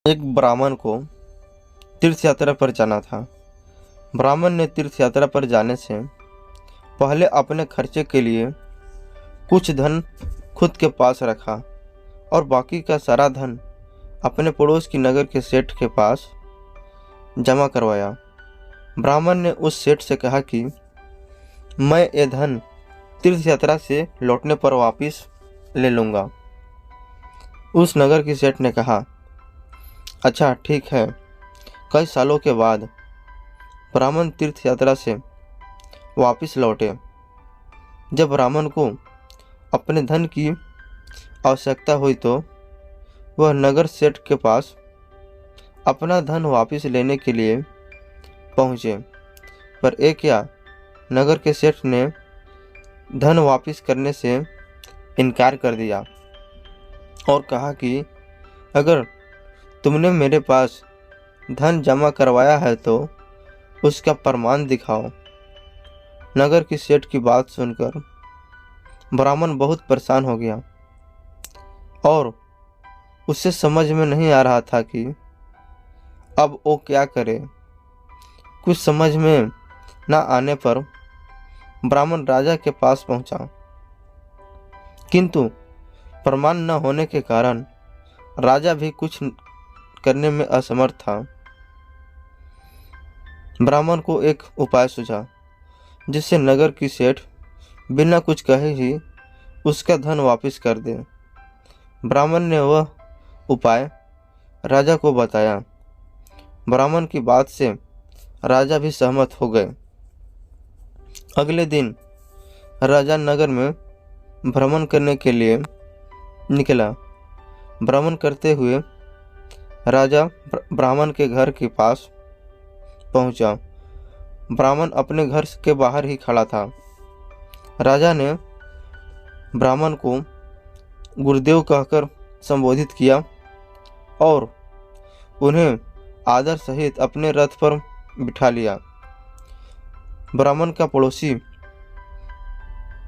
एक ब्राह्मण को तीर्थ यात्रा पर जाना था। ब्राह्मण ने तीर्थ यात्रा पर जाने से पहले अपने खर्चे के लिए कुछ धन खुद के पास रखा और बाकी का सारा धन अपने पड़ोस की नगर के सेठ के पास जमा करवाया। ब्राह्मण ने उस सेठ से कहा कि मैं ये धन तीर्थ यात्रा से लौटने पर वापस ले लूँगा। उस नगर की सेठ ने कहा, अच्छा ठीक है। कई सालों के बाद ब्राह्मण तीर्थ यात्रा से वापस लौटे। जब ब्राह्मण को अपने धन की आवश्यकता हुई तो वह नगर सेठ के पास अपना धन वापस लेने के लिए पहुँचे, पर एक या नगर के सेठ ने धन वापस करने से इनकार कर दिया और कहा कि अगर तुमने मेरे पास धन जमा करवाया है तो उसका प्रमाण दिखाओ। नगर की सेठ की बात सुनकर ब्राह्मण बहुत परेशान हो गया और उसे समझ में नहीं आ रहा था कि अब वो क्या करे। कुछ समझ में न आने पर ब्राह्मण राजा के पास पहुंचा, किंतु प्रमाण न होने के कारण राजा भी कुछ करने में असमर्थ था। ब्राह्मण को एक उपाय सूझा जिससे नगर की सेठ बिना कुछ कहे ही उसका धन वापस कर दे। ब्राह्मण ने वह उपाय राजा को बताया। ब्राह्मण की बात से राजा भी सहमत हो गए। अगले दिन राजा नगर में भ्रमण करने के लिए निकला। भ्रमण करते हुए राजा ब्राह्मण के घर के पास पहुंचा। ब्राह्मण अपने घर के बाहर ही खड़ा था। राजा ने ब्राह्मण को गुरुदेव कहकर संबोधित किया और उन्हें आदर सहित अपने रथ पर बिठा लिया। ब्राह्मण का पड़ोसी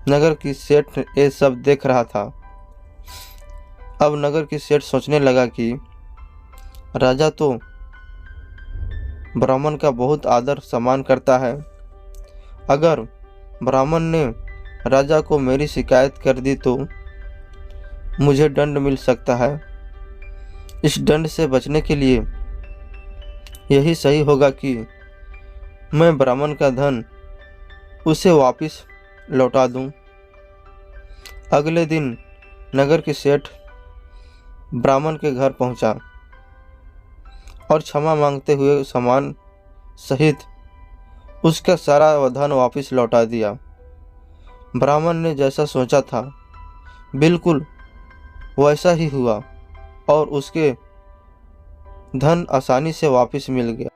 नगर की सेठ ये सब देख रहा था। अब नगर की सेठ सोचने लगा कि राजा तो ब्राह्मण का बहुत आदर सम्मान करता है। अगर ब्राह्मण ने राजा को मेरी शिकायत कर दी तो मुझे दंड मिल सकता है। इस दंड से बचने के लिए यही सही होगा कि मैं ब्राह्मण का धन उसे वापस लौटा दूं। अगले दिन नगर के सेठ ब्राह्मण के घर पहुंचा और क्षमा मांगते हुए सामान सहित उसका सारा धन वापस लौटा दिया। ब्राह्मण ने जैसा सोचा था बिल्कुल वैसा ही हुआ और उसके धन आसानी से वापस मिल गया।